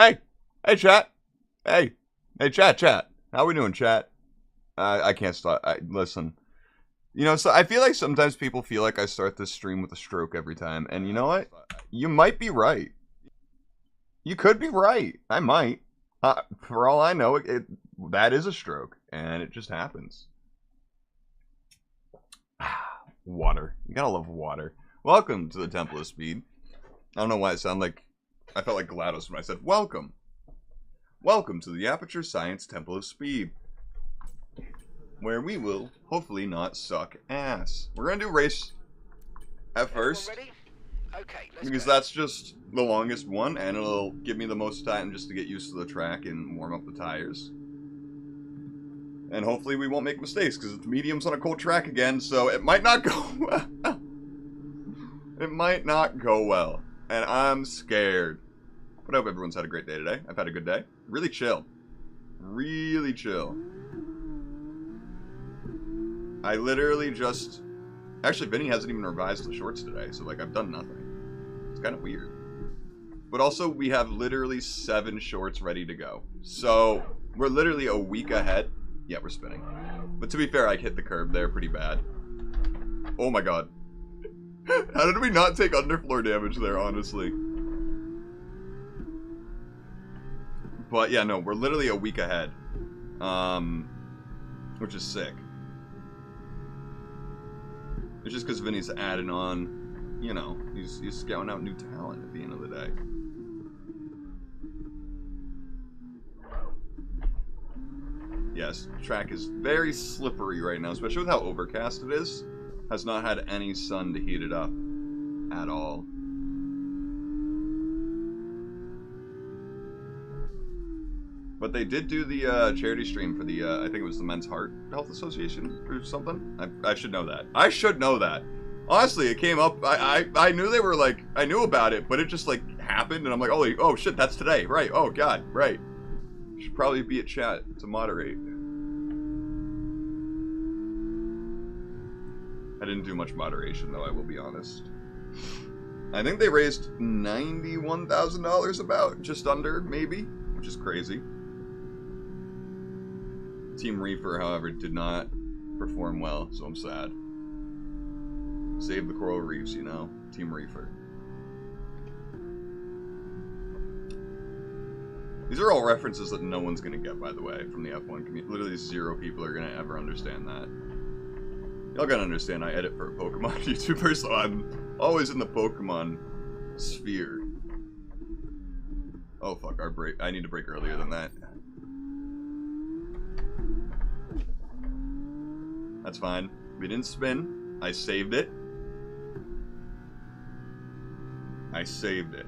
Hey, hey, chat. Hey, hey, chat. How we doing, chat? I can't stop. Listen. You know, so I feel like sometimes people feel like I start this stream with a stroke every time, and you know what? You might be right. You could be right. I might. For all I know, that is a stroke, and it just happens. Water. You gotta love water. Welcome to the Temple of Speed. I don't know why I felt like GLaDOS when I said welcome. Welcome to the Aperture Science Temple of Speed, where we will hopefully not suck ass. We're gonna do race at first, because that's just the longest one, and it'll give me the most time just to get used to the track and warm up the tires. And hopefully we won't make mistakes, because it's mediums on a cold track again, so it might not go well. It might not go well, and I'm scared. But I hope everyone's had a great day today. I've had a good day. Really chill. Really chill. I literally just... Actually, Vinny hasn't even revised the shorts today, so, like, I've done nothing. It's kind of weird. But also, we have literally 7 shorts ready to go. So, we're literally a week ahead. Yeah, we're spinning. But to be fair, I hit the curb there pretty bad. Oh my god. How did we not take underfloor damage there, honestly? But yeah, no, we're literally a week ahead. Which is sick. It's just because Vinny's adding on, you know, he's scouting out new talent at the end of the day. Yes, track is very slippery right now, especially with how overcast it is. Has not had any sun to heat it up at all. But they did do the charity stream for the, I think it was the Men's Heart Health Association or something. I should know that. I should know that. Honestly, it came up, I knew they were like, I knew about it, but it just like happened and I'm like, oh shit, that's today. Right, oh god, right. Should probably be at chat to moderate. I didn't do much moderation though, I will be honest. I think they raised $91,000 about, just under, maybe, which is crazy. Team Reefer, however, did not perform well, so I'm sad. Save the coral reefs, you know? Team Reefer. These are all references that no one's gonna get, by the way, from the F1 community. Literally 0 people are gonna ever understand that. Y'all gotta understand, I edit for a Pokemon YouTuber, so I'm always in the Pokemon sphere. Oh fuck, our break. I need to break earlier than that. That's fine. We didn't spin. I saved it. I saved it.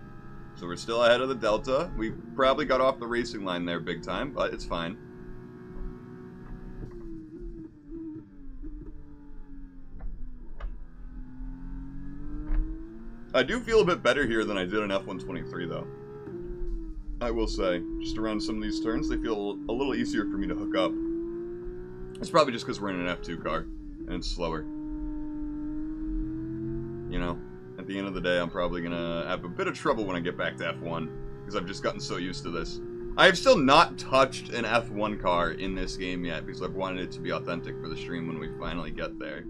So we're still ahead of the Delta. We probably got off the racing line there big time, but it's fine. I do feel a bit better here than I did in F123 though. I will say, just around some of these turns, they feel a little easier for me to hook up. It's probably just because we're in an F2 car, and it's slower. You know, at the end of the day, I'm probably gonna have a bit of trouble when I get back to F1, because I've just gotten so used to this. I have still not touched an F1 car in this game yet, because I've wanted it to be authentic for the stream when we finally get there.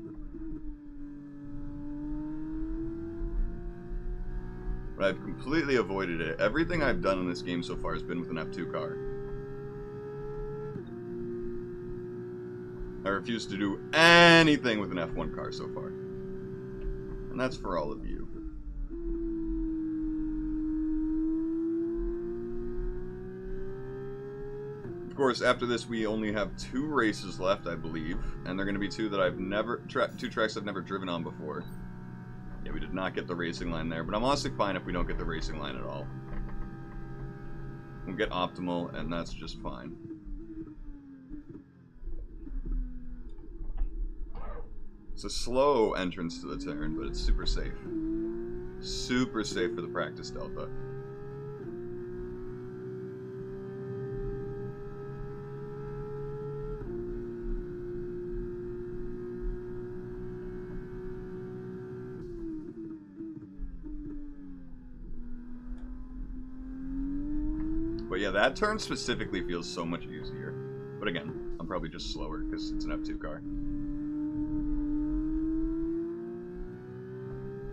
But I've completely avoided it. Everything I've done in this game so far has been with an F2 car. I refuse to do anything with an F1 car so far. And that's for all of you. Of course, after this, we only have 2 races left, I believe. And they're going to be 2 that I've never... 2 tracks I've never driven on before. Yeah, we did not get the racing line there, but I'm honestly fine if we don't get the racing line at all. We'll get optimal, and that's just fine. It's a slow entrance to the turn, but it's super safe. Super safe for the practice Delta. But yeah, that turn specifically feels so much easier. But again, I'm probably just slower because it's an F2 car.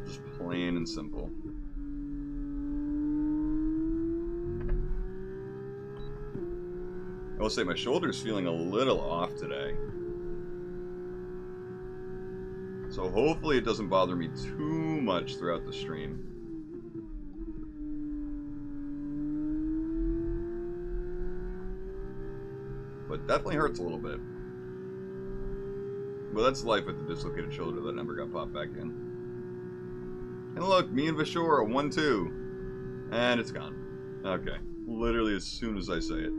Just plain and simple. I will say my shoulder's feeling a little off today. So hopefully it doesn't bother me too much throughout the stream. But definitely hurts a little bit. But that's life with the dislocated shoulder that never got popped back in. And look, me and Vishor, 1-2. And it's gone. Okay. Literally as soon as I say it.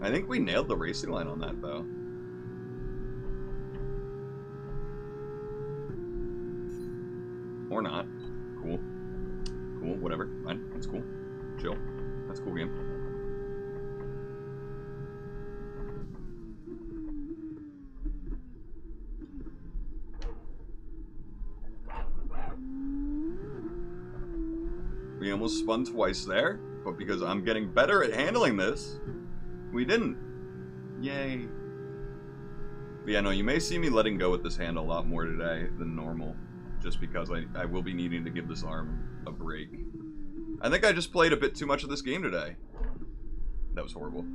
I think we nailed the racing line on that, though. Or not. Cool. Cool, whatever. Fine. That's cool. Chill. That's a cool game. We almost spun twice there, but because I'm getting better at handling this, we didn't. Yay. But yeah, no, you may see me letting go with this hand a lot more today than normal, just because I will be needing to give this arm a break. I think I just played a bit too much of this game today. That was horrible.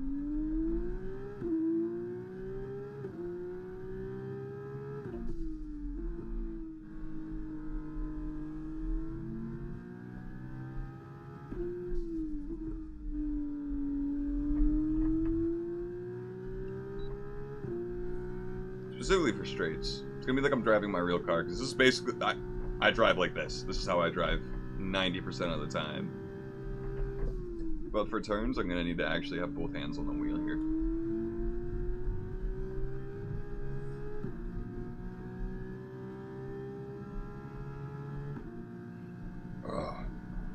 Specifically for straights. It's gonna be like I'm driving my real car, because this is basically... I drive like this. This is how I drive 90% of the time. But for turns, I'm gonna need to actually have both hands on the wheel here. Ugh.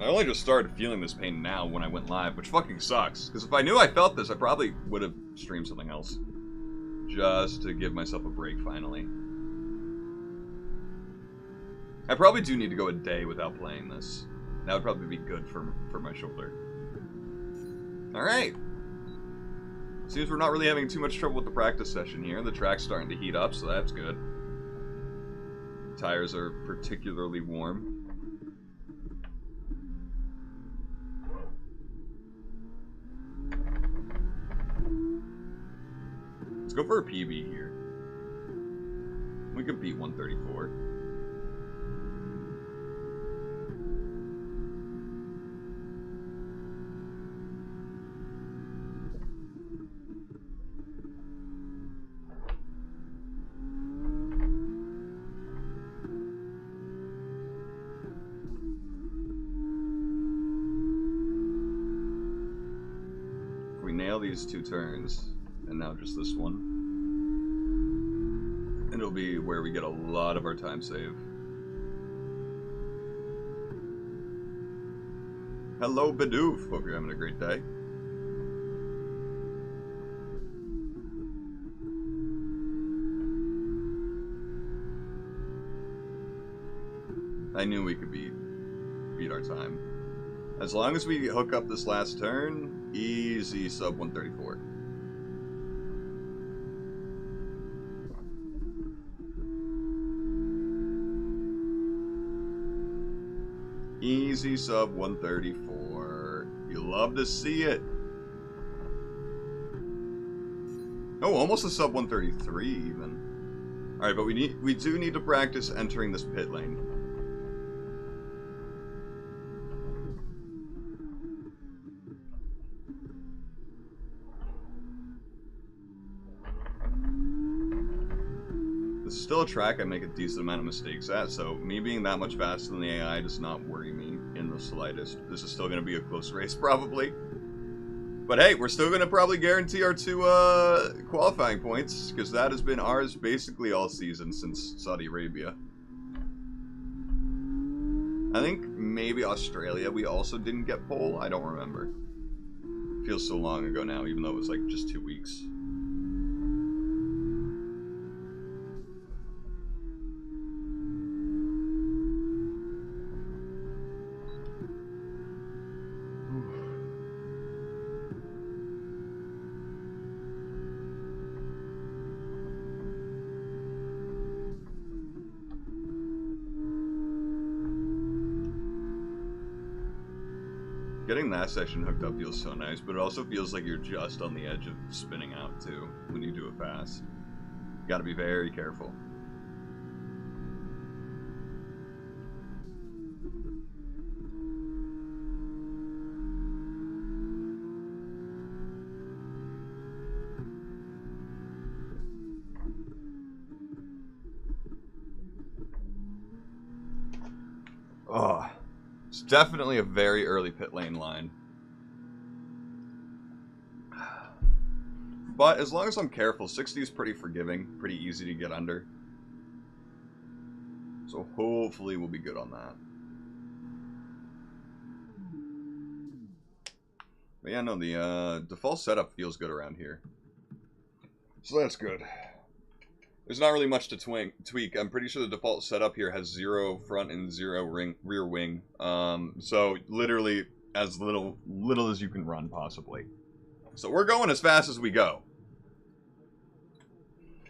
I only just started feeling this pain now when I went live, which fucking sucks. Because if I knew I felt this, I probably would have streamed something else. Just to give myself a break, finally. I probably do need to go a day without playing this. That would probably be good for my shoulder. Alright. Seems we're not really having too much trouble with the practice session here. The track's starting to heat up, so that's good. Tires are particularly warm. Let's go for a PB here. We could beat 134. If we nail these two turns, and now just this one, it'll be where we get a lot of our time save. Hello, Bidoof. Hope you're having a great day. I knew we could beat our time. As long as we hook up this last turn, easy sub 134. Easy sub 134. You love to see it. Oh, almost a sub 133 even. Alright, but we do need to practice entering this pit lane. This is still a track I make a decent amount of mistakes at, so me being that much faster than the AI does not worry me in the slightest. This is still going to be a close race, probably. But hey, we're still going to probably guarantee our 2 qualifying points, because that has been ours basically all season since Saudi Arabia. I think maybe Australia we also didn't get pole. I don't remember. Feels so long ago now, even though it was like just 2 weeks. Getting that section hooked up feels so nice, but it also feels like you're just on the edge of spinning out, too, when you do it fast. You gotta be very careful. Oh, it's definitely a very early pit lane line. But as long as I'm careful, 60 is pretty forgiving, pretty easy to get under. So hopefully we'll be good on that. But yeah, no, the default setup feels good around here. So that's good. There's not really much to tweak. I'm pretty sure the default setup here has 0 front and 0 rear wing. So literally as little as you can run, possibly. So we're going as fast as we go.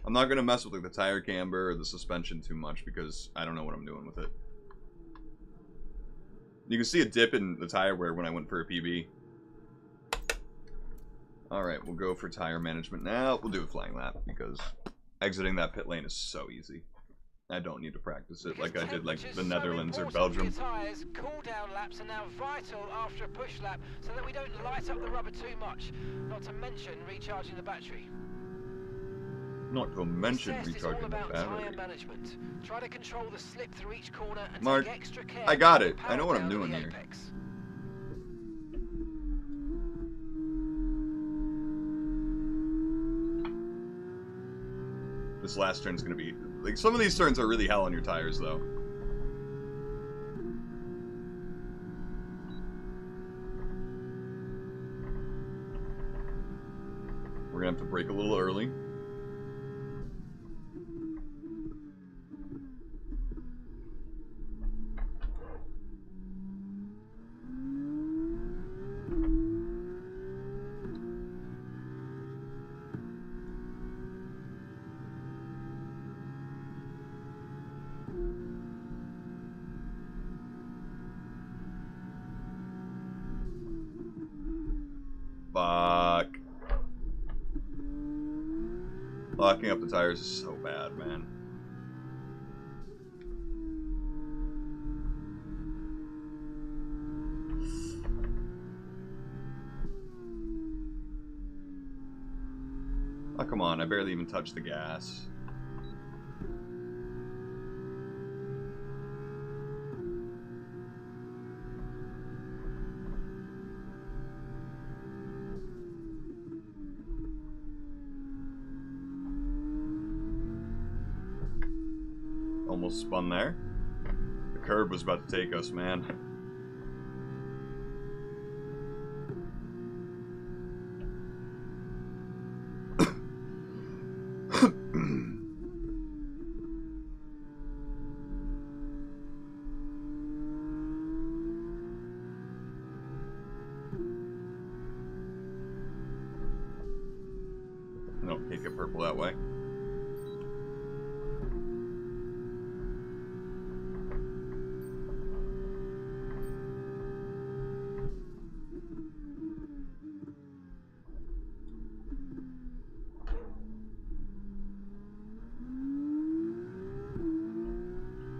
I'm not going to mess with like the tire camber or the suspension too much because I don't know what I'm doing with it. You can see a dip in the tire wear when I went for a PB. Alright, we'll go for tire management now. We'll do a flying lap because exiting that pit lane is so easy. I don't need to practice it like I did like the Netherlands or Belgium. Tires, cool down laps are now vital after a push lap so that we don't light up the rubber too much. Not to mention recharging the battery. Not to mention recharging the battery. Tire management. Try to control the slip through each corner and Mark, take extra care. I got it. I know what I'm doing here. This last turn's gonna be like some of these turns are really hell on your tires though. We're gonna have to brake a little early. Fuck. Locking up the tires is so bad, man. Oh, come on. I barely even touched the gas. Almost spun there. The curb was about to take us, man. No, can't get purple that way.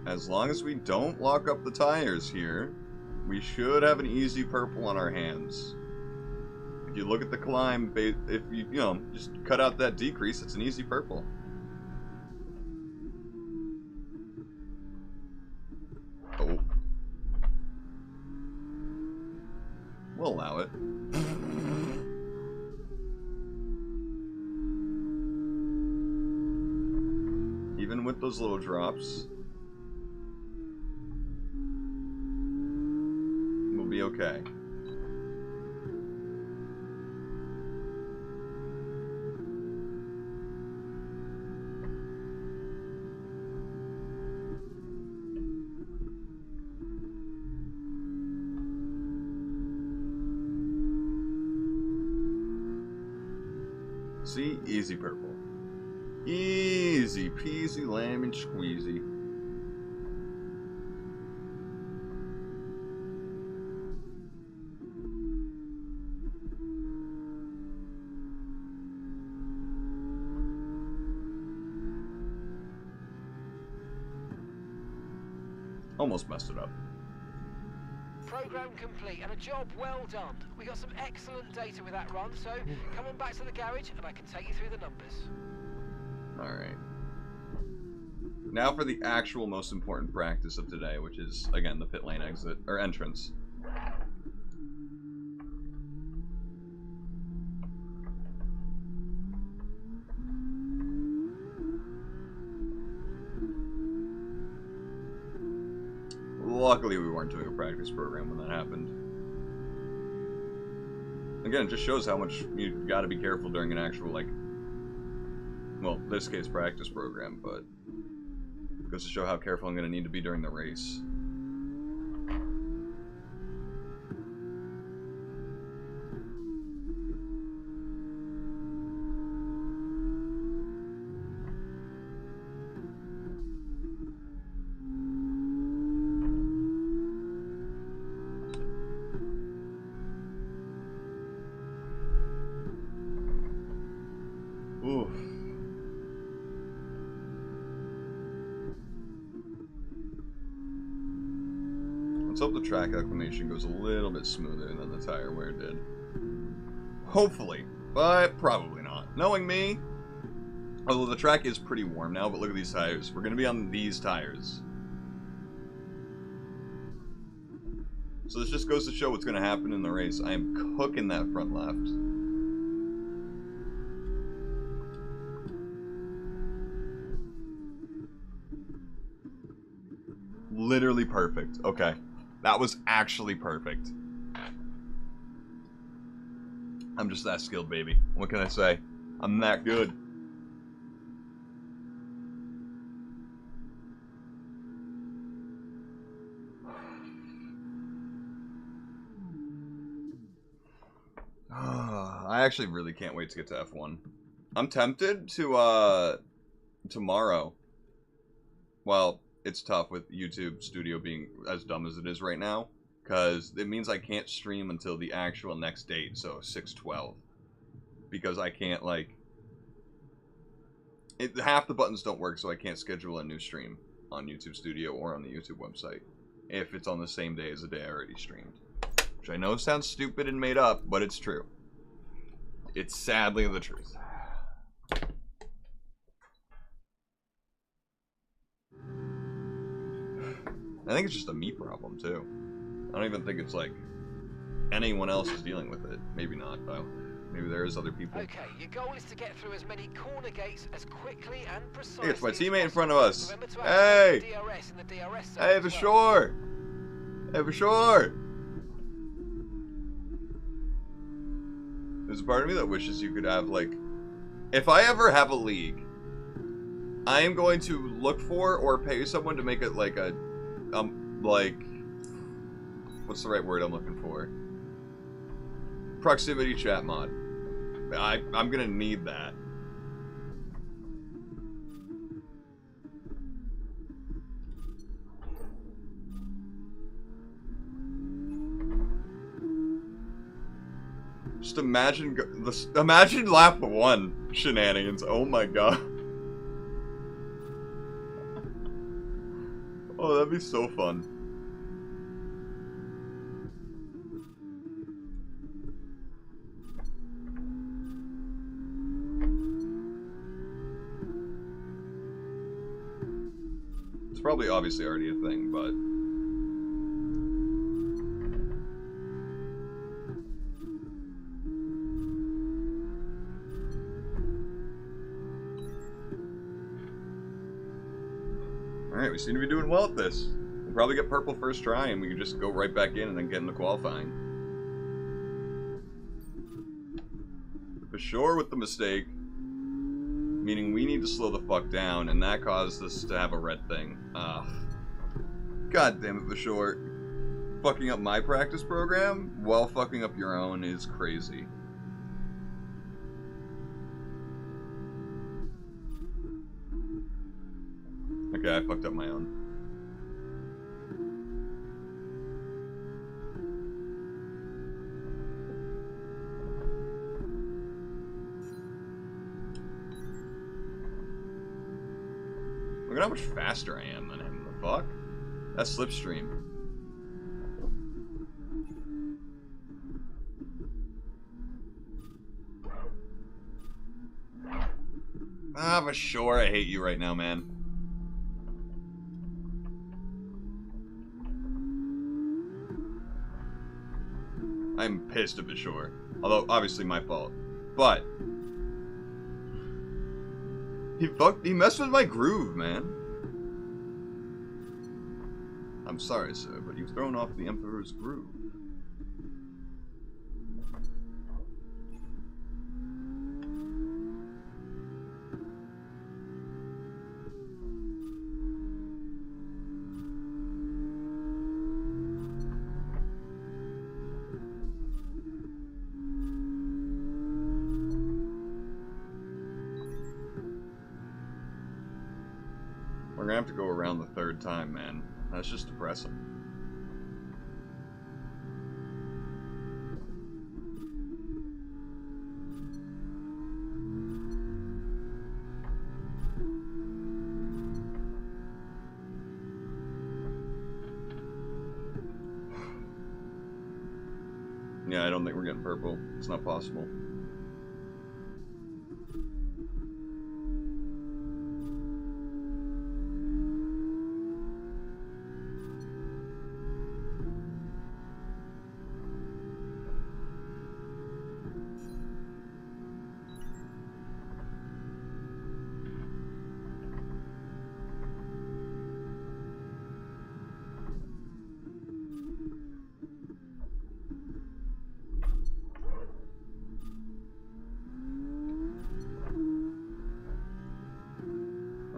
As long as we don't lock up the tires here, we should have an easy purple on our hands. If you look at the climb, if you know, just cut out that decrease, it's an easy purple. Oh. We'll allow it. Even with those little drops, we'll be okay. See? Easy purple. Easy peasy lemon squeezy. Almost messed it up. Program complete and a job well done. We got some excellent data with that run, so come on back to the garage and I can take you through the numbers. Alright. Now for the actual most important practice of today, which is, again, the pit lane exit, or entrance. Luckily, we weren't doing a practice program when that happened. Again, it just shows how much you gotta be careful during an actual, like, well, in this case, practice program, but it goes to show how careful I'm gonna need to be during the race. Oof. Let's hope the track acclimation goes a little bit smoother than the tire wear did. Hopefully, but probably not. Knowing me, although the track is pretty warm now, but look at these tires. We're going to be on these tires. So this just goes to show what's going to happen in the race. I am cooking that front left. Literally perfect. Okay. That was actually perfect. I'm just that skilled, baby. What can I say? I'm that good. I actually really can't wait to get to F1. I'm tempted to, tomorrow. Well, it's tough with YouTube Studio being as dumb as it is right now, because it means I can't stream until the actual next date, so 6/12. Because I can't, like... half the buttons don't work, so I can't schedule a new stream on YouTube Studio or on the YouTube website if it's on the same day as the day I already streamed. Which I know sounds stupid and made up, but it's true. It's sadly the truth. I think it's just a me problem, too. I don't even think it's like anyone else is dealing with it. Maybe not, though. Maybe there is other people. Okay, your goal is to get through as many corner gates as quickly and precisely. Hey, it's my teammate in front of us. Hey! Hey, for sure! Hey, for sure! There's a part of me that wishes you could have, like... If I ever have a league, I am going to look for or pay someone to make it like a... like... What's the right word I'm looking for? Proximity chat mod. I'm gonna need that. Just imagine imagine lap 1 shenanigans. Oh my god. Oh, that'd be so fun. It's probably obviously already a thing, but... Alright, we seem to be doing well at this. We'll probably get purple first try, and we can just go right back in and then get into qualifying. For sure with the mistake. Meaning we need to slow the fuck down, and that caused us to have a red thing. God damn it, for sure. Fucking up my practice program while fucking up your own is crazy. Okay, I fucked up my own. Look at how much faster I am than him. The fuck? That's Slipstream. Ah, but sure, I hate you right now, man. I'm pissed at Bashore. Although, obviously my fault. But he messed with my groove, man. I'm sorry, sir, but you've thrown off the Emperor's groove. We're gonna have to go around the third time, man. That's just depressing. Yeah, I don't think we're getting purple. It's not possible.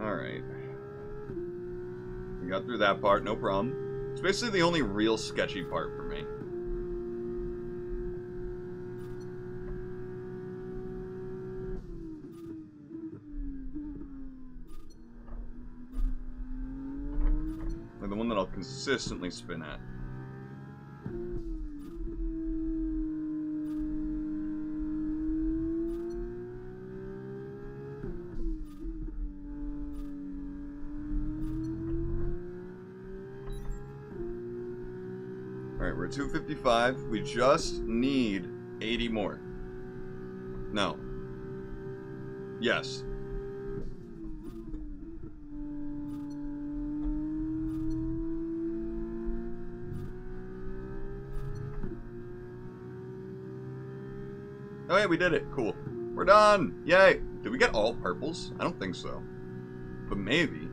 Alright. We got through that part, no problem. It's basically the only real sketchy part for me. Like the one that I'll consistently spin at. Alright, we're at 255. We just need 80 more. No. Yes. Oh yeah, we did it. Cool. We're done. Yay. Did we get all purples? I don't think so. But maybe.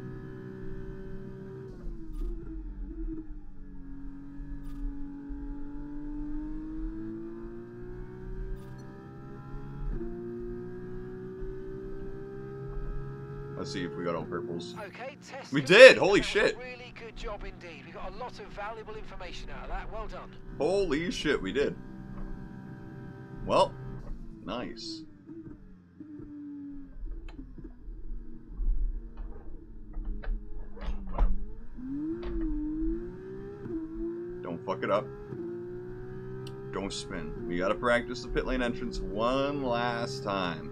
Let's see if we got all purples. Okay, test. We did! Holy shit! Really good job indeed. We got a lot of valuable information out of that. Well done. Holy shit, we did. Well, nice. Don't fuck it up. Don't spin. We gotta practice the pit lane entrance one last time.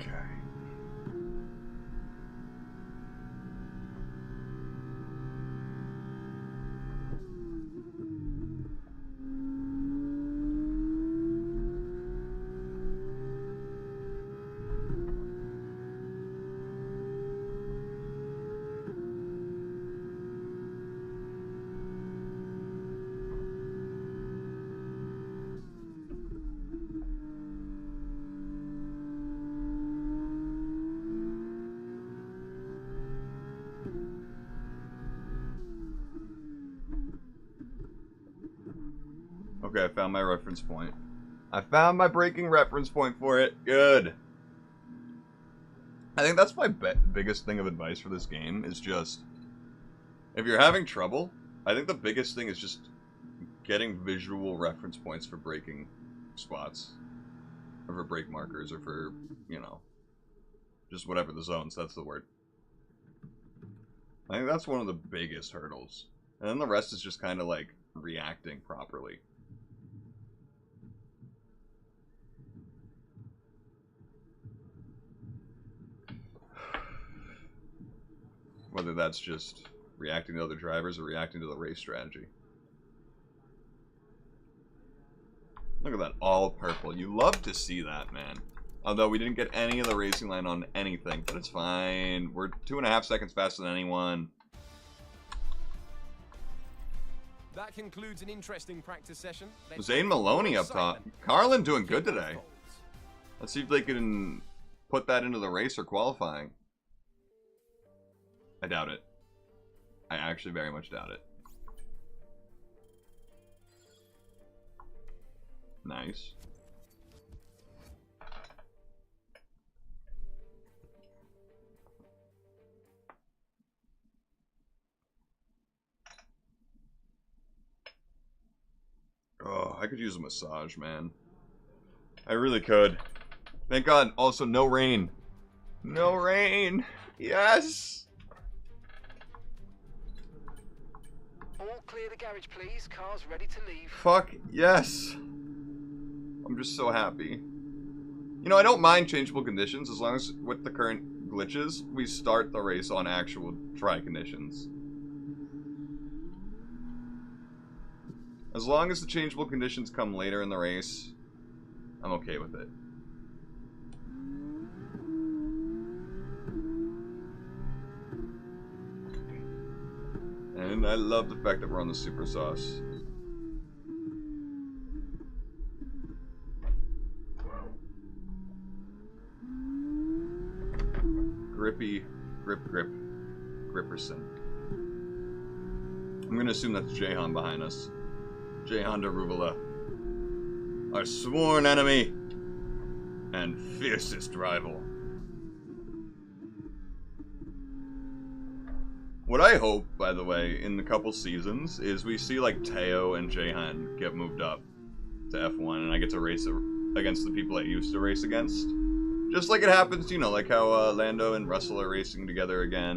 Okay. Okay, I found my reference point. I found my breaking reference point for it. Good. I think that's my biggest thing of advice for this game is just If you're having trouble, I think the biggest thing is just getting visual reference points for braking spots. Or for brake markers, or for, you know, just whatever the zones, that's the word. I think that's one of the biggest hurdles. And then the rest is just kind of like reacting properly. Whether that's just reacting to other drivers or reacting to the race strategy. Look at that, all purple. You love to see that, man. Although we didn't get any of the racing line on anything, but it's fine. We're 2.5 seconds faster than anyone. That concludes an interesting practice session. Zane Maloney up top. Carlin doing good today. Let's see if they can put that into the race or qualifying. I doubt it. I actually very much doubt it. Nice. Oh, I could use a massage, man. I really could. Thank God. Also, no rain. No rain. Yes. All clear the garage, please. Cars ready to leave. Fuck yes. I'm just so happy. You know, I don't mind changeable conditions as long as with the current glitches, we start the race on actual dry conditions. As long as the changeable conditions come later in the race, I'm okay with it. And I love the fact that we're on the super sauce. Grippy, Gripperson. I'm gonna assume that's Jahan behind us. Jahan Darubala. Our sworn enemy and fiercest rival. What I hope, by the way, in the couple seasons, is we see like Teo and Jahan get moved up to F1 and I get to race against the people I used to race against. Just like it happens, you know, like how Lando and Russell are racing together again.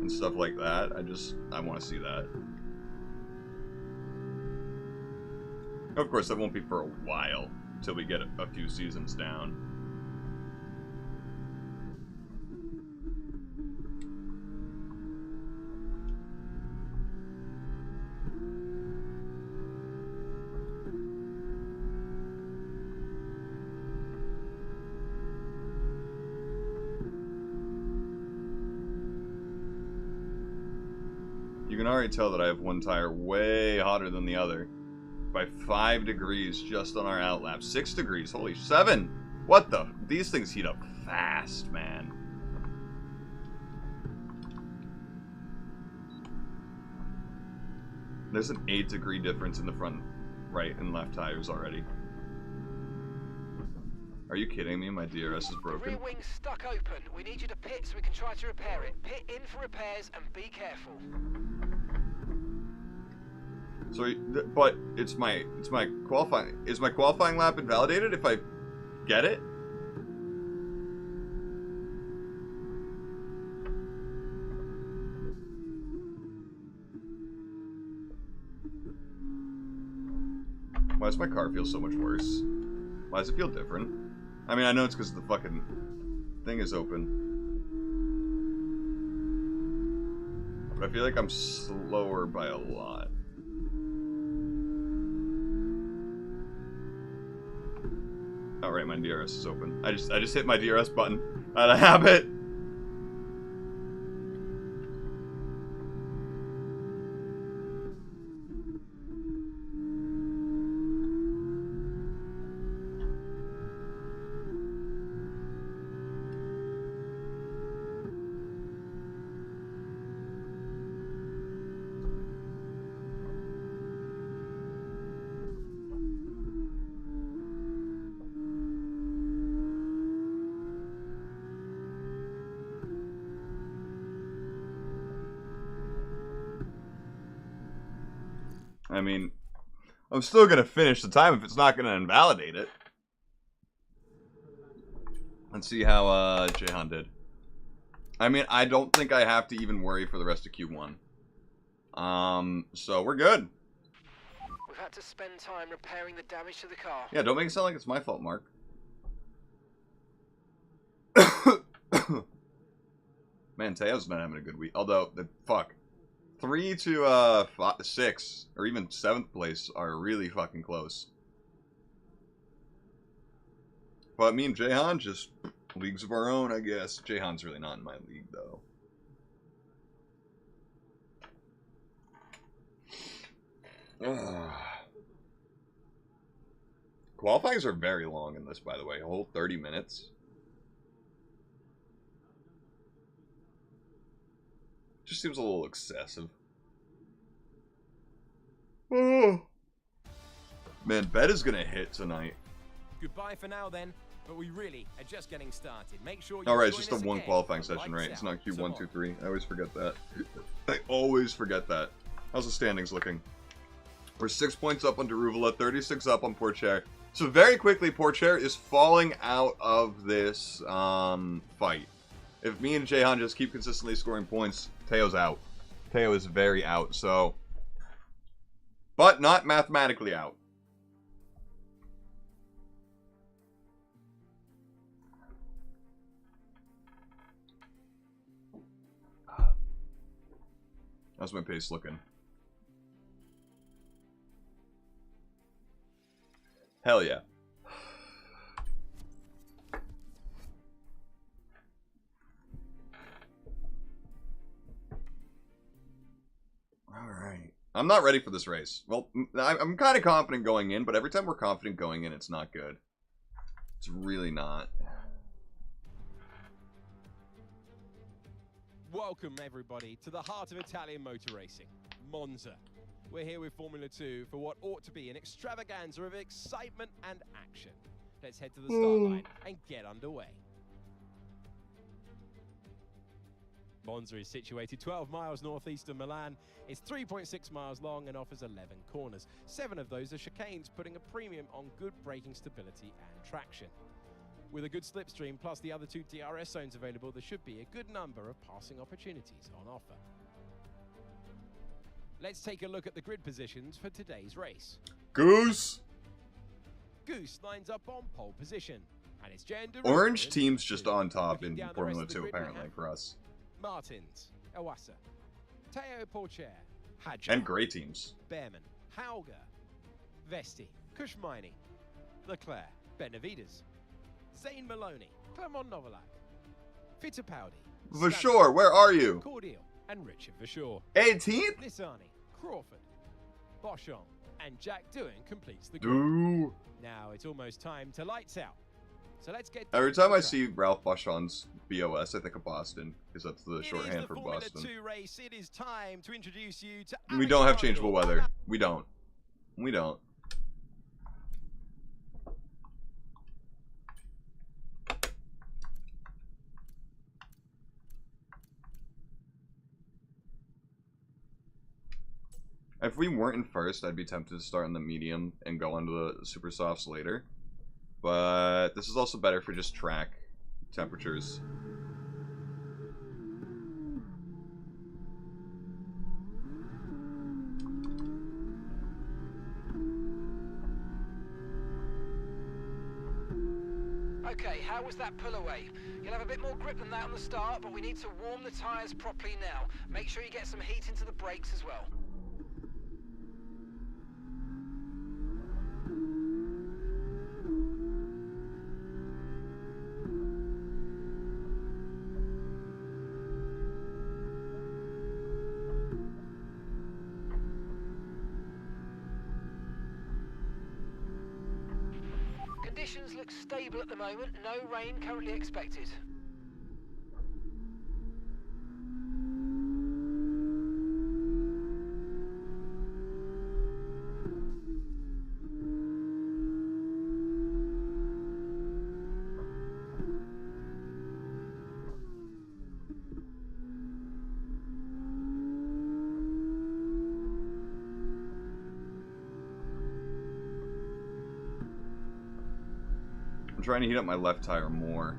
And stuff like that. I want to see that. Of course, that won't be for a while, until we get a few seasons down. You can already tell that I have one tire way hotter than the other. By 5 degrees just on our outlap. 6 degrees, holy 7! What the? These things heat up fast, man. There's an 8-degree difference in the front right and left tires already. Are you kidding me? My DRS is broken. Rear wing's stuck open. We need you to pit so we can try to repair it. Pit in for repairs and be careful. So, but it's my qualifying. Is my qualifying lap invalidated if I get it? Why does my car feel so much worse? Why does it feel different? I mean, I know it's because the fucking thing is open. But I feel like I'm slower by a lot. Oh, right, my DRS is open. I just hit my DRS button out of habit. I mean, I'm still going to finish the time if it's not going to invalidate it. Let's see how Jehan did. I mean, I don't think I have to even worry for the rest of Q1. So we're good. We've had to spend time repairing the damage to the car. Yeah, don't make it sound like it's my fault, Mark. Man, Teo's not having a good week. Although, fuck. 3 to 6, or even 7th place are really fucking close. But me and Jehan just leagues of our own, I guess. Jehan's really not in my league, though. Qualifyings are very long in this, by the way. A whole 30 minutes. Just seems a little excessive. Oh. Man, bet is gonna hit tonight. Goodbye for now, then. But we really are just getting started. Make sure you Alright, it's join just a us one again qualifying for session, Lights right? It's Out not Q1, tomorrow. 2, 3. I always forget that. I always forget that. How's the standings looking? We're 6 points up on Daruvula, 36 up on Porcher. So very quickly, Porcher is falling out of this fight. If me and Jehan just keep consistently scoring points, Teo's out. Teo is very out, so... But not mathematically out. How's my pace looking? Hell yeah. Alright. I'm not ready for this race. Well, I'm kind of confident going in, but every time we're confident going in, it's not good. It's really not. Welcome, everybody, to the heart of Italian motor racing, Monza. We're here with Formula 2 for what ought to be an extravaganza of excitement and action. Let's head to the start line and get underway. Monza is situated 12 miles northeast of Milan. It's 3.6 miles long and offers 11 corners. 7 of those are chicanes, putting a premium on good braking stability and traction. With a good slipstream plus the other 2 DRS zones available, there should be a good number of passing opportunities on offer. Let's take a look at the grid positions for today's race. Goose! Goose lines up on pole position, and it's gender. Orange team's just on top Looking in down the Formula rest of the 2, grid, we apparently, have for us. Martins, Iwasa, Teo Porcher, Hadja, And gray teams. Behrman, Hauger, Vesti, Kushmaini, Leclerc, Benavides, Zane Maloney, Clermont Novalak, Fittipaldi, For sure, where are you? Cordial, and Richard Verschoor. 18th? Lissani, Crawford, Boschon, and Jack Doohan completes the grid. Dude. Now it's almost time to lights out. So let's get Every down to time the I track. see Ralph Boschon's BOS, I think of Boston, because that's the It is shorthand the for Formula Boston. 2 race. It is time to introduce you to We don't have Alex changeable Bundle. weather. We don't. We don't. If we weren't in first, I'd be tempted to start in the medium and go onto the super softs later. But this is also better for just track temperatures. Okay, how was that pull away? You'll have a bit more grip than that on the start, but we need to warm the tyres properly now. Make sure you get some heat into the brakes as well. Conditions look stable at the moment. No rain currently expected. trying to heat up my left tire more.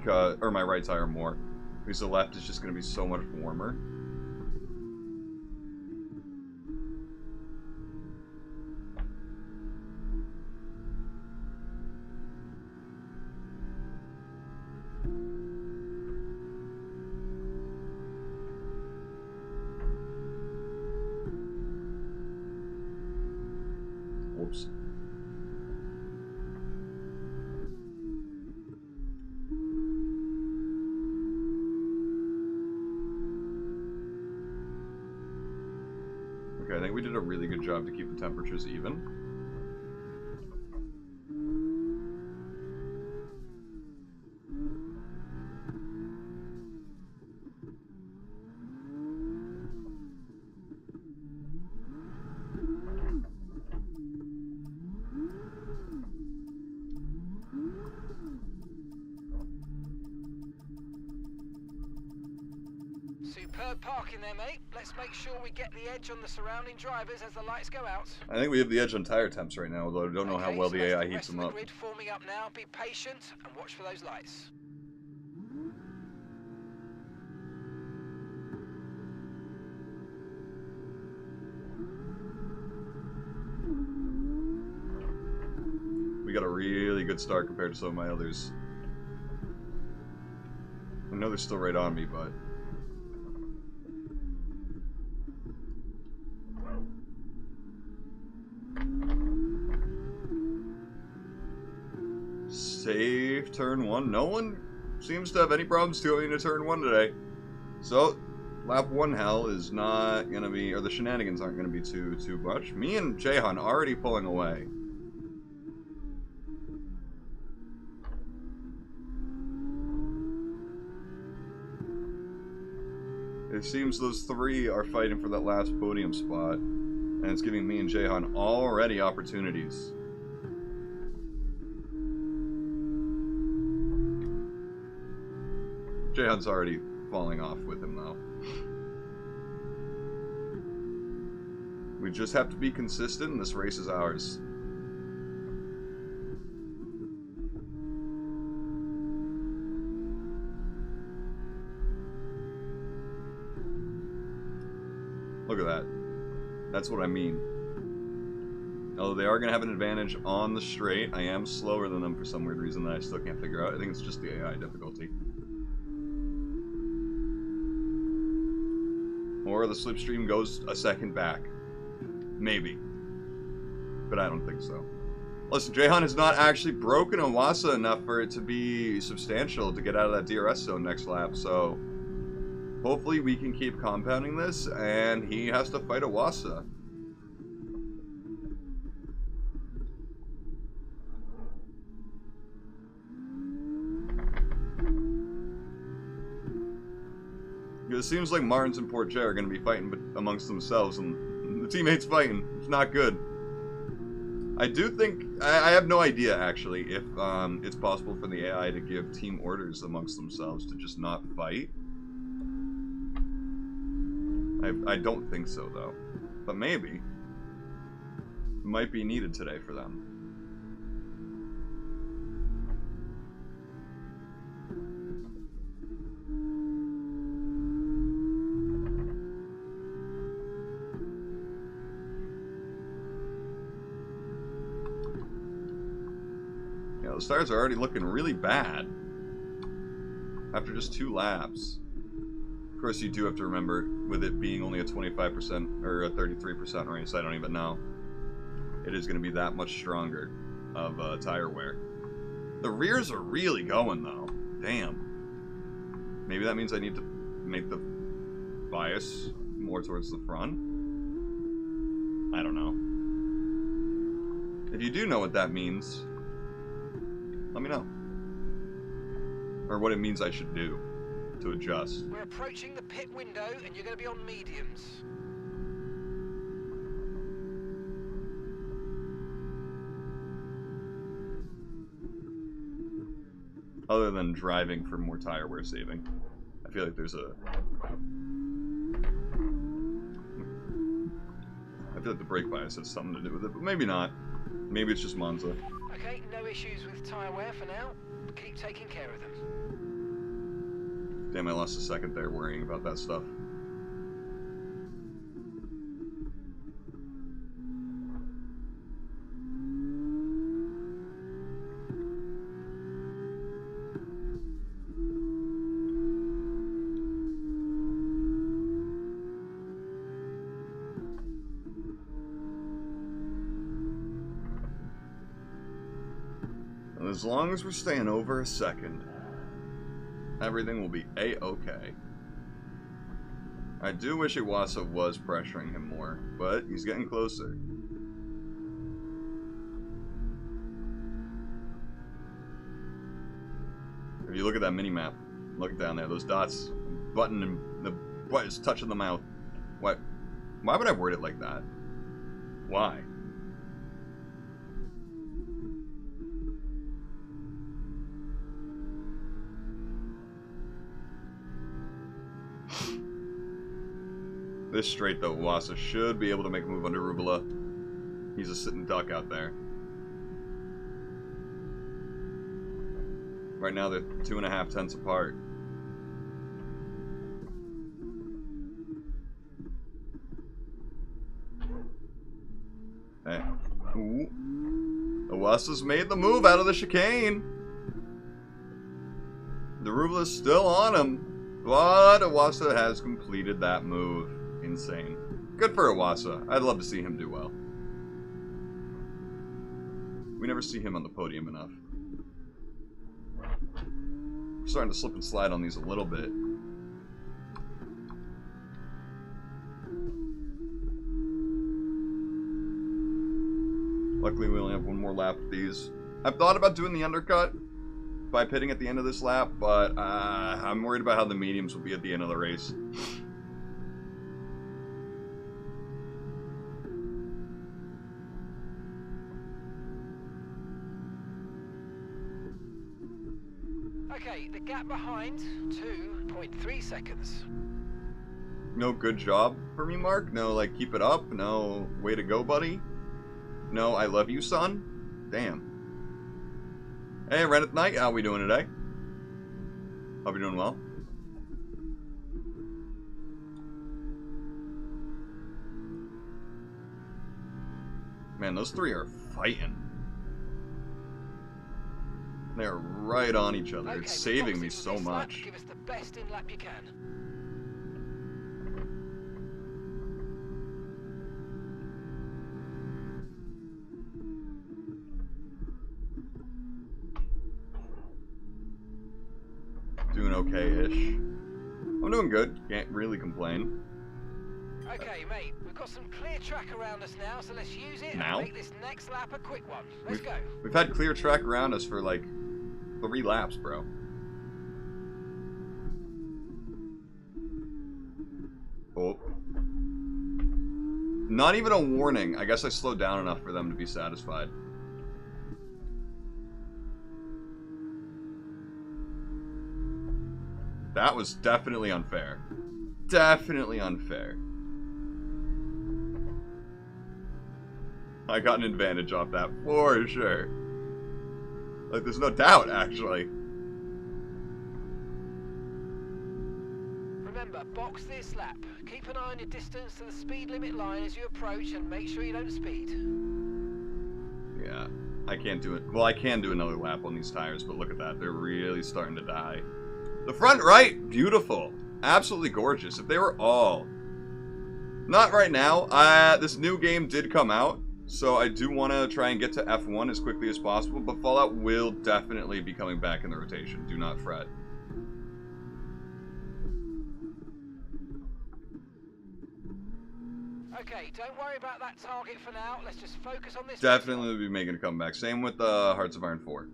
Or my right tire more. Because the left is just going to be so much warmer. Whoops. Okay, I think we did a really good job to keep the temperatures even. Superb parking there, mate. Let's make sure we get the edge on the surrounding drivers as the lights go out. I think we have the edge on tire temps right now, although I don't know how well so the that's AI the heats rest them of the up. grid forming up now. Be patient and watch for those lights. We got a really good start compared to some of my others. I know they're still right on me, but... Safe turn one. No one seems to have any problems going into turn one today. So, lap one hell is not gonna be, or the shenanigans aren't gonna be too much. Me and Jahan already pulling away. It seems those three are fighting for that last podium spot, and it's giving me and Jahan already opportunities. Jahan's already falling off with him, though. We just have to be consistent, and this race is ours. Look at that. That's what I mean. Although they are going to have an advantage on the straight, I am slower than them for some weird reason that I still can't figure out. I think it's just the AI difficulty. Or the slipstream goes a second back. Maybe. But I don't think so. Listen, Jahan has not actually broken Awasa enough for it to be substantial to get out of that DRS zone next lap, so... hopefully we can keep compounding this, and he has to fight Awasa. It seems like Martins and Porcher are going to be fighting amongst themselves, and the teammates fighting. It's not good. I do think... I have no idea, actually, if it's possible for the AI to give team orders amongst themselves to just not fight. I don't think so, though. But maybe. It might be needed today for them. Yeah, the stars are already looking really bad. After just 2 laps. Of course, you do have to remember, with it being only a 25% or a 33% race, I don't even know. It is going to be that much stronger of tire wear. The rears are really going, though. Damn. Maybe that means I need to make the bias more towards the front? I don't know. If you do know what that means, let me know. Or what it means I should do to adjust. We're approaching the pit window and you're going to be on mediums. Other than driving for more tire wear saving, I feel like there's a... I feel like the brake bias has something to do with it, but maybe not. Maybe it's just Monza. Okay, no issues with tyre wear for now. Keep taking care of them. Damn, I lost a second there worrying about that stuff. As long as we're staying over a second, everything will be a-okay. I do wish Iwasa was pressuring him more, but he's getting closer. If you look at that mini-map, look down there, those dots, button and the butt is touching the mouth. What? Why would I word it like that? Why? This straight, though, Wasa should be able to make a move under Rubula. He's a sitting duck out there. Right now, they're 2.5 tenths apart. Hey. Ooh. Iwasa's made the move out of the chicane. The Rubula's still on him, but Iwasa has completed that move. Insane. Good for Iwasa. I'd love to see him do well. We never see him on the podium enough. We're starting to slip and slide on these a little bit. Luckily, we only have one more lap of these. I've thought about doing the undercut by pitting at the end of this lap, but I'm worried about how the mediums will be at the end of the race. Okay, the gap behind, 2.3 seconds. No good job for me, Mark? No, like, keep it up? No, way to go, buddy? No, I love you, son? Damn. Hey, Ren at Night, how we doing today? Hope you're doing well. Man, those three are fighting. They're right on each other. Okay, it's saving me so this lap. much. Give us the best in lap you can. Doing okay-ish. I'm doing good. Can't really complain. Okay, mate, we've got some clear track around us now, so let's use it Now? and make this next lap a quick one. Let's go. We've had clear track around us for like 3 laps, bro. Oh. Not even a warning. I guess I slowed down enough for them to be satisfied. That was definitely unfair. Definitely unfair. I got an advantage off that for sure. Like, there's no doubt, actually. Remember, box this lap. Keep an eye on your distance to the speed limit line as you approach and make sure you don't speed. Yeah, I can't do it. Well, I can do another lap on these tires, but look at that. They're really starting to die. The front right, beautiful. Absolutely gorgeous. If they were all... Not right now. This new game did come out, so I do want to try and get to F1 as quickly as possible, but Fallout will definitely be coming back in the rotation. Do not fret. Okay, don't worry about that target for now. Let's just focus on this. Definitely will be making a comeback. Same with Hearts of Iron 4.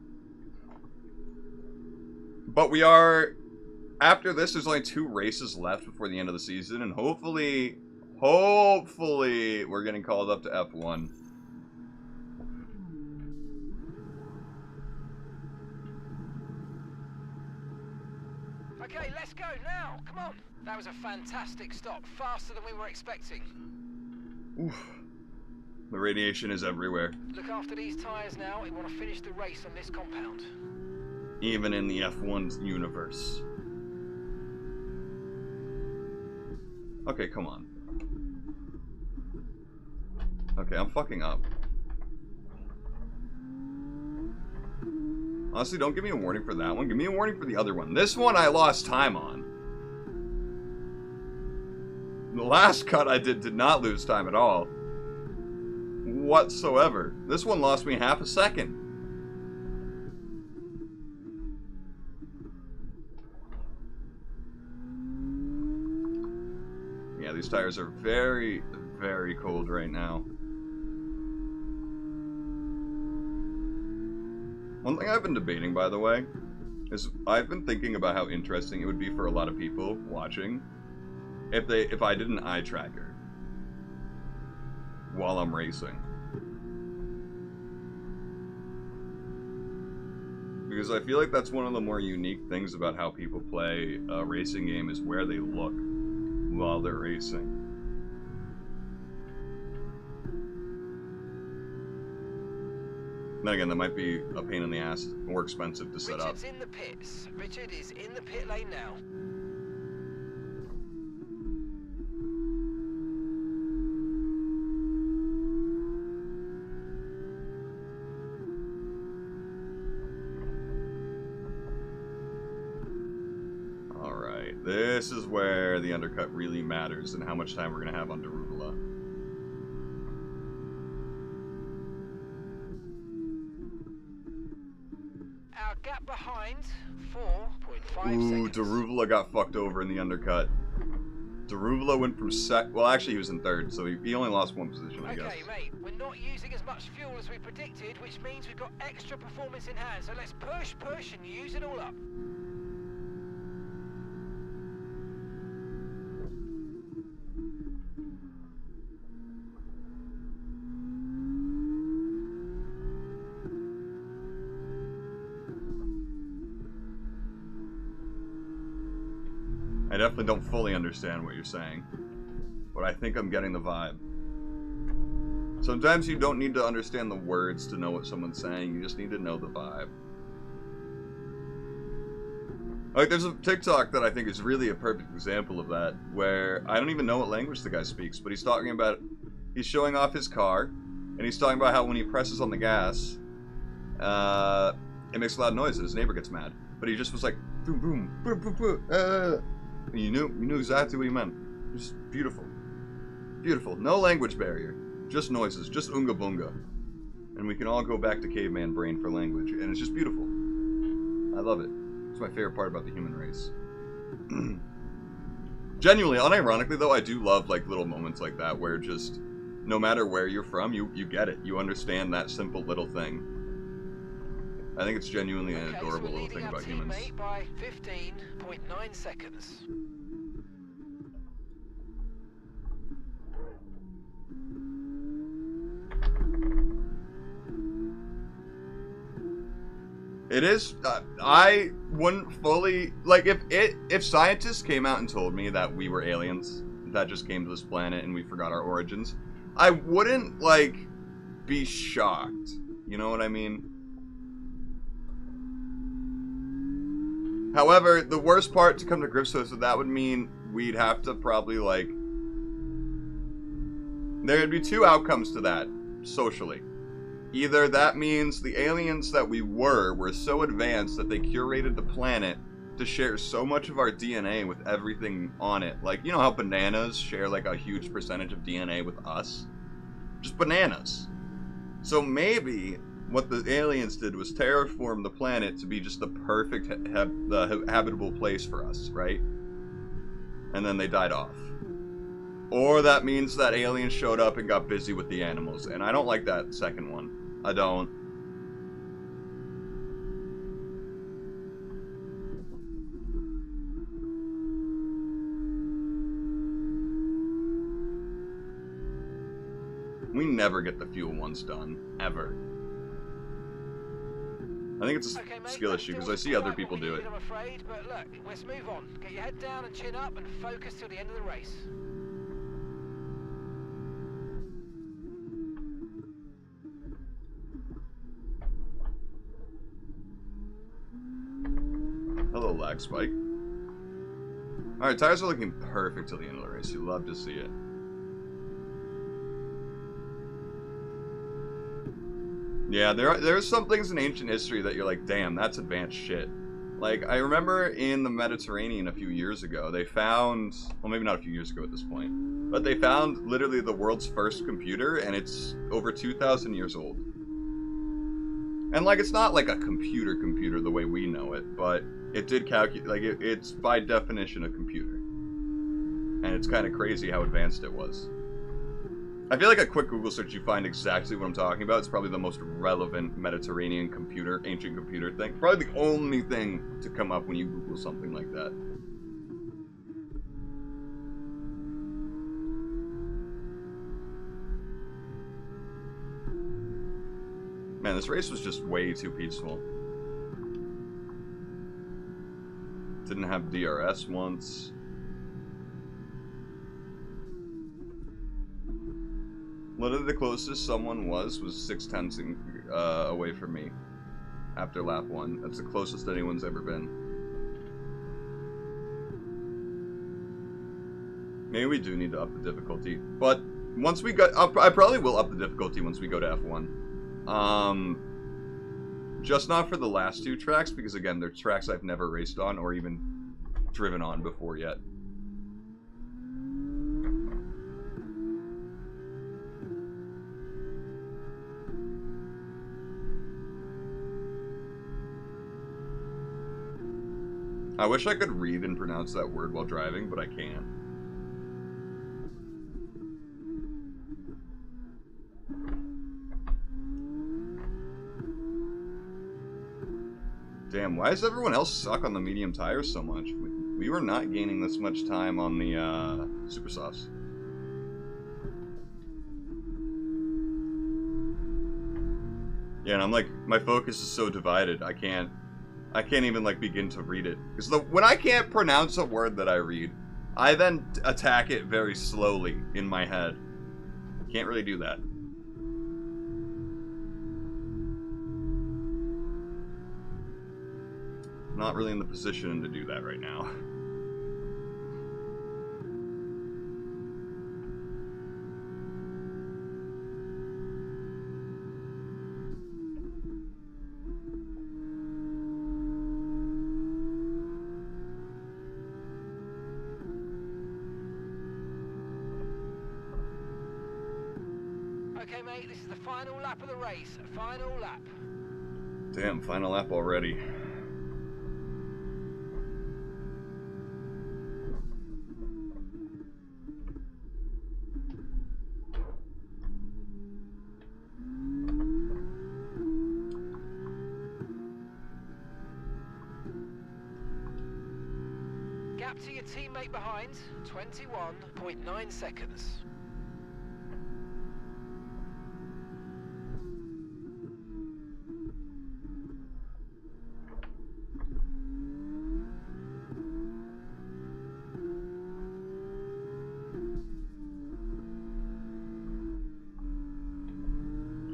But we are... After this, there's only 2 races left before the end of the season, and hopefully, we're getting called up to F1. Okay, let's go now. Come on. That was a fantastic stop. Faster than we were expecting. Oof. The radiation is everywhere. Look after these tyres now. We want to finish the race on this compound. Even in the F1's universe. Okay, come on. Okay, I'm fucking up. Honestly, don't give me a warning for that one. Give me a warning for the other one. This one I lost time on. The last cut I did not lose time at all. Whatsoever. This one lost me half a second. Yeah, these tires are very, very cold right now. One thing I've been debating, by the way, is I've been thinking about how interesting it would be for a lot of people watching if I did an eye tracker while I'm racing. Because I feel like that's one of the more unique things about how people play a racing game is where they look while they're racing. Then again, that might be a pain in the ass, more expensive to set up. Richard's in the pits. Richard is in the pit lane now. Alright, this is where the undercut really matters and how much time we're going to have on Daruvula. Our gap behind, 4.5 Ooh, seconds. Daruvula got fucked over in the undercut. Daruvula went from well, actually he was in third, so he only lost one position, I guess. Okay, mate, we're not using as much fuel as we predicted, which means we've got extra performance in hand. So let's push, and use it all up. I definitely don't fully understand what you're saying, but I think I'm getting the vibe. Sometimes you don't need to understand the words to know what someone's saying, you just need to know the vibe. Like, there's a TikTok that I think is really a perfect example of that, where I don't even know what language the guy speaks, but he's talking about, he's showing off his car, and he's talking about how when he presses on the gas, it makes a loud noise and his neighbor gets mad. But he just was like, boom, boom, boom, boom, boom, and you knew exactly what he meant. Just beautiful. Beautiful. No language barrier. Just noises. Just unga bunga. And we can all go back to caveman brain for language. And it's just beautiful. I love it. It's my favorite part about the human race. Genuinely, unironically though, I do love like little moments like that where just, no matter where you're from, you get it. You understand that simple little thing. I think it's genuinely an adorable little thing about humans. By 15.9 seconds. It is. I wouldn't fully like if scientists came out and told me that we were aliens that just came to this planet and we forgot our origins, I wouldn't like be shocked. You know what I mean? However, the worst part to come to grips with, so that would mean we'd have to probably, like... There'd be two outcomes to that, socially. Either that means the aliens that we were so advanced that they curated the planet to share so much of our DNA with everything on it. Like, you know how bananas share, like, a huge percentage of DNA with us? Just bananas. So maybe... what the aliens did was terraform the planet to be just the perfect habitable place for us, right? And then they died off. Or that means that aliens showed up and got busy with the animals. And I don't like that second one. I don't. We never get the fuel ones done. Ever. I think it's a skill issue because I see other people do it. I'm afraid, but look, let's move on. Get your head down and chin up and focus till the end of the race. lag spike. Alright, tires are looking perfect till the end of the race. You love to see it. Yeah, there's some things in ancient history that you're like, damn, that's advanced shit. Like, I remember in the Mediterranean a few years ago, they found, well, maybe not a few years ago at this point, but they found literally the world's first computer, and it's over 2,000 years old. And, like, it's not like a computer the way we know it, but it did calculate, like, it's by definition a computer. And it's kind of crazy how advanced it was. I feel like a quick Google search, you find exactly what I'm talking about. It's probably the most relevant Mediterranean computer, ancient computer thing. Probably the only thing to come up when you Google something like that. Man, this race was just way too peaceful. Didn't have DRS once. Literally the closest someone was 6/10 away from me after lap 1. That's the closest anyone's ever been. Maybe we do need to up the difficulty, but once we got up, I probably will up the difficulty once we go to F1. Just not for the last 2 tracks, because again, they're tracks I've never raced on or even driven on before yet. I wish I could read and pronounce that word while driving, but I can't. Damn, why does everyone else suck on the medium tires so much? We were not gaining this much time on the super softs. Yeah, and I'm like, my focus is so divided, I can't even, like, begin to read it. Because when I can't pronounce a word that I read, I then attack it very slowly in my head. Can't really do that. Not really in the position to do that right now. Okay, mate, this is the final lap of the race. Final lap. Damn, final lap already. Gap to your teammate behind, 21.9 seconds.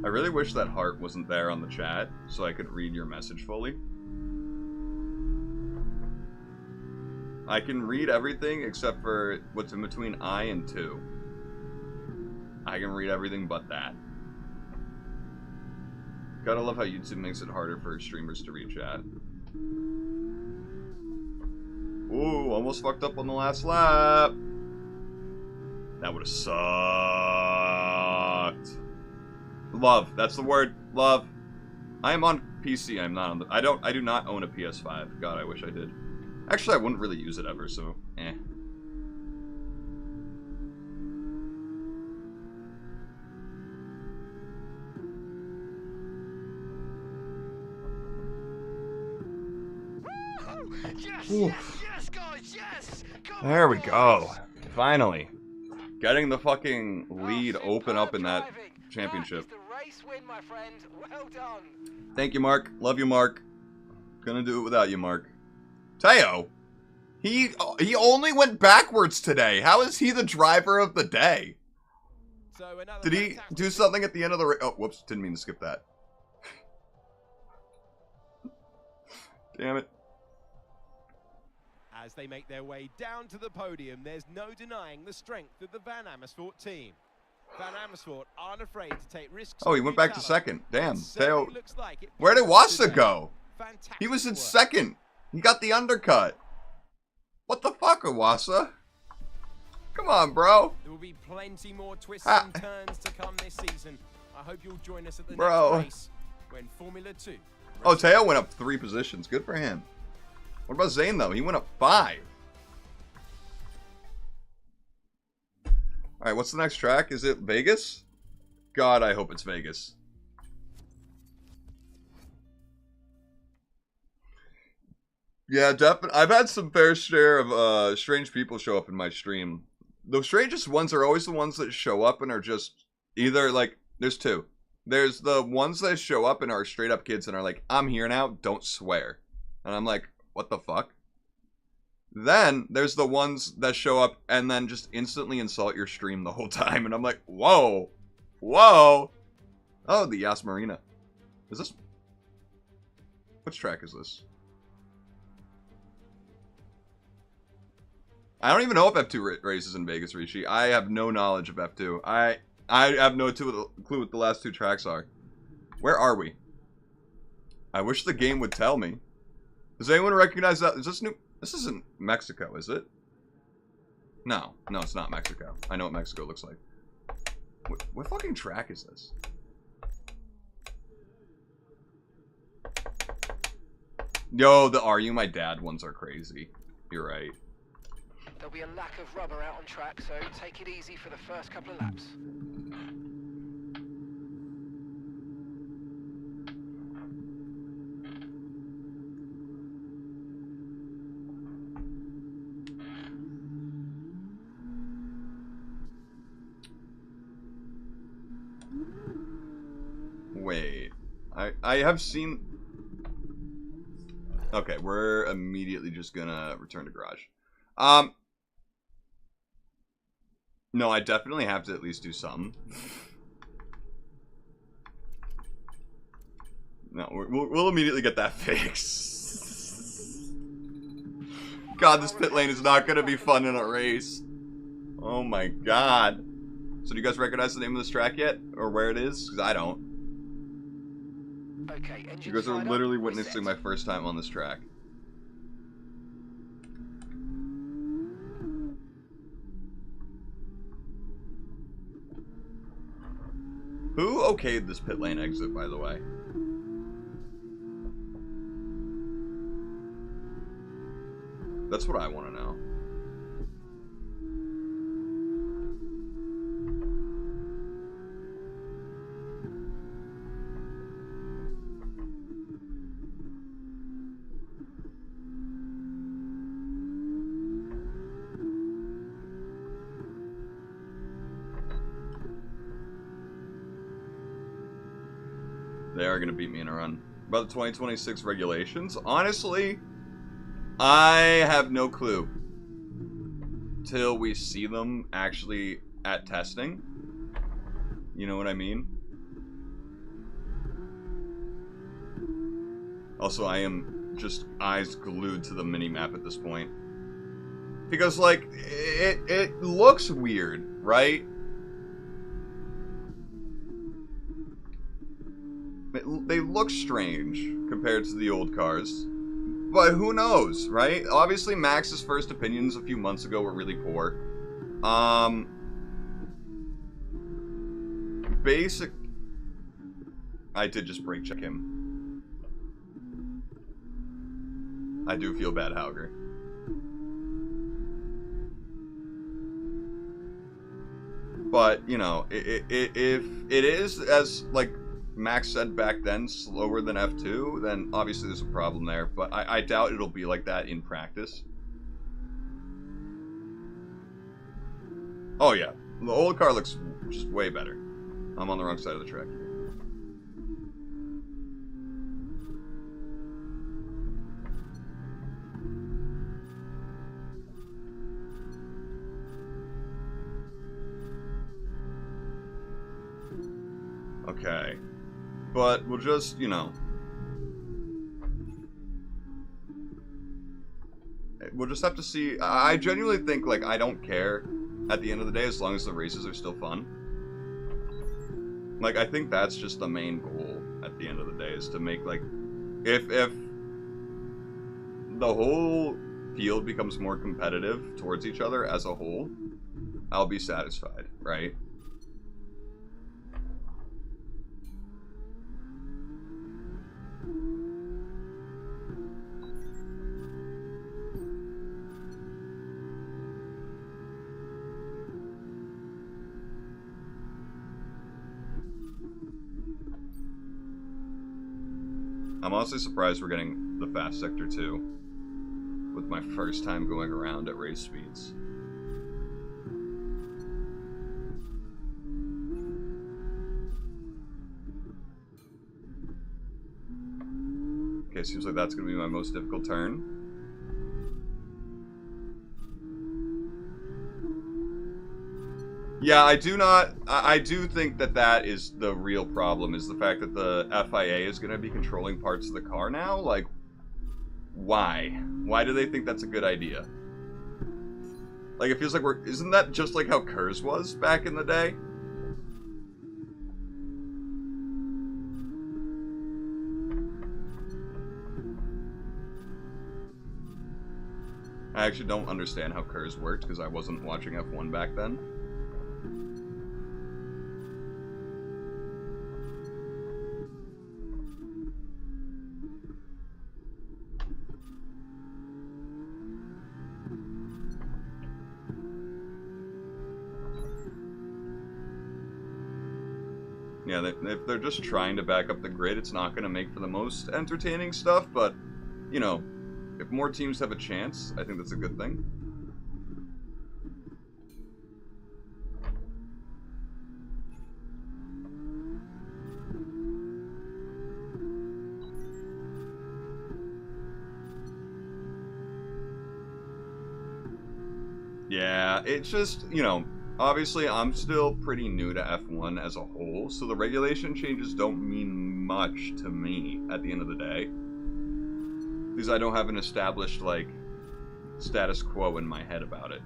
I really wish that heart wasn't there on the chat, so I could read your message fully. I can read everything except for what's in between I and 2. I can read everything but that. Gotta love how YouTube makes it harder for streamers to read chat. Ooh, almost fucked up on the last lap. That would've sucked. Love, that's the word. Love. I am on PC, I'm not on the... I do not own a PS5. God, I wish I did. Actually, I wouldn't really use it ever, so... eh. Yes, Oof. yes, guys, yes! Come There on, we boys. go. Finally. Getting the fucking lead Oh, open up in superb that driving. championship. That is the race win, my friend. Well done. Thank you, Mark. Love you, Mark. Gonna do it without you, Mark. Teo! He only went backwards today. How is he the driver of the day? So another Did he fantastic do something at the end of the race? Oh, whoops. Didn't mean to skip that. Damn it. As they make their way down to the podium, there's no denying the strength of the Van Amersfoort team. Van Amersfoort aren't afraid to take risks. Oh, he went back to second. Damn. Theo. Looks like it. Where did Wassa go? Fantastic He was in work. second. He got the undercut. What the fuck, Wassa? Come on, bro. There will be plenty more twists and turns to come this season. I hope you'll join us at the Bro. next race when Formula 2. Oh, Theo went up 3 positions. Good for him. What about Zane, though? He went up 5. Alright, what's the next track? Is it Vegas? God, I hope it's Vegas. Yeah, definitely. I've had some fair share of strange people show up in my stream. The strangest ones are always the ones that show up and are just either like, there's 2. There's the ones that show up and are straight up kids and are like, I'm here now, don't swear. And I'm like, what the fuck? Then there's the ones that show up and then just instantly insult your stream the whole time. And I'm like, whoa. Whoa. Oh, the Yas Marina. Is this? Which track is this? I don't even know if F2 races in Vegas, Rishi. I have no knowledge of F2. I have no clue what the last 2 tracks are. Where are we? I wish the game would tell me. Does anyone recognize that? Is this new? This isn't Mexico, is it? No. No, it's not Mexico. I know what Mexico looks like. What fucking track is this? Yo, the Are You My Dad ones are crazy. You're right. There'll be a lack of rubber out on track, so take it easy for the first couple of laps. Wait. I have seen... Okay, we're immediately just gonna return to garage. No, I definitely have to at least do something. No, we'll immediately get that fixed. God, this pit lane is not going to be fun in a race. Oh my god. So do you guys recognize the name of this track yet? Or where it is? Because I don't. Okay, You guys are literally witnessing my first time on this track. Who okayed this pit lane exit, by the way? That's what I want to know. They are going to beat me in a run. About the 2026 regulations, honestly, I have no clue till we see them actually at testing. You know what I mean? Also, I am just eyes glued to the mini-map at this point. Because, like, it looks weird, right? They look strange compared to the old cars. But who knows, right? Obviously, Max's first opinions a few months ago were really poor. Basic... I did just brake check him. I do feel bad, Hauger. But, you know, if it is as, like, Max said back then, slower than F2, then obviously there's a problem there. But I doubt it'll be like that in practice. Oh yeah, the old car looks just way better. I'm on the wrong side of the track here. Okay. But we'll just, you know... we'll just have to see. I genuinely think, like, I don't care at the end of the day as long as the races are still fun. Like, I think that's just the main goal at the end of the day, is to make, like, if the whole field becomes more competitive towards each other as a whole, I'll be satisfied, right? I'm honestly surprised we're getting the fast sector too, with my first time going around at race speeds. Okay, seems like that's gonna be my most difficult turn. Yeah, I do think that that is the real problem, is the fact that the FIA is going to be controlling parts of the car now. Like, why? Why do they think that's a good idea? Like, it feels like isn't that just like how KERS was back in the day? I actually don't understand how KERS worked because I wasn't watching F1 back then. Yeah, if they're just trying to back up the grid, it's not going to make for the most entertaining stuff, but, you know, if more teams have a chance, I think that's a good thing. Yeah, it's just, you know, obviously I'm still pretty new to F1 as a whole, so the regulation changes don't mean much to me at the end of the day. Because I don't have an established, like, status quo in my head about it.